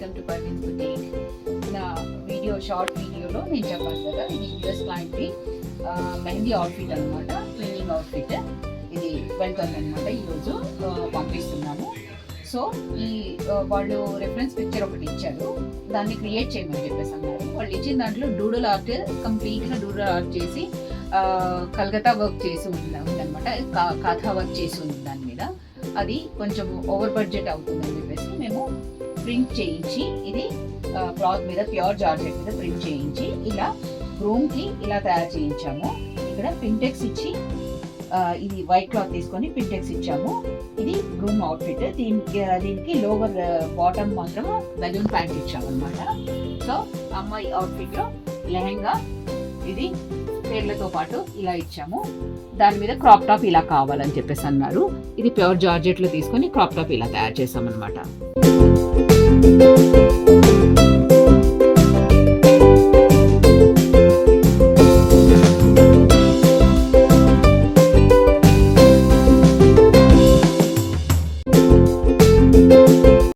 Welcome to Parveen's boutique. నా short వీడియోలో నేను చెప్పాను కదా, ఇది యూఎస్ క్లయింట్కి మెహందీ అవుట్ఫిట్ అనమాట, ట్విన్నింగ్ అవుట్ఫిట్. ఇది వెళ్తుంది అనమాట, ఈరోజు పంపిస్తున్నాము. సో ఈ వాళ్ళు రెఫరెన్స్ పిక్చర్ ఒకటి ఇచ్చారు, దాన్ని క్రియేట్ చేయమని చెప్పేసి అన్నారు. వాళ్ళు ఇచ్చిన దాంట్లో డూడల్ ఆర్ట్, కంప్లీట్గా డూడల్ ఆర్ట్ చేసి కలకత్తా వర్క్ చేసి ఉందన్నమాట, కథా వర్క్ చేసి ఉంది దాని మీద. అది కొంచెం ఓవర్ బడ్జెట్ అవుతుందని చెప్పేసి మేము ప్రింట్ చేయించి, ఇది క్లాత్ మీద ప్యూర్ జార్జెట్ మీద ప్రింట్ చేయించి ఇలా గ్రూమ్కి ఇలా తయారు చేయించాము. ఇక్కడ పింటెక్స్ ఇచ్చి, ఇది వైట్ క్లాత్ తీసుకొని పింటెక్స్ ఇచ్చాము. ఇది గ్రూమ్ అవుట్ఫిట్. దీనికి లోవర్ బాటమ్ మాత్రం బెలూన్ ప్యాంట్ ఇచ్చాము అనమాట. సో అమ్మాయి అవుట్ఫిట్లో లెహంగా, ఇది పేర్లతో పాటు ఇలా ఇచ్చాము. దాని మీద క్రాప్ టాప్ ఇలా కావాలని చెప్పేసి అన్నారు. ఇది ప్యూర్ జార్జెట్లో తీసుకొని క్రాప్ టాప్ ఇలా తయారు చేసామన్నమాట.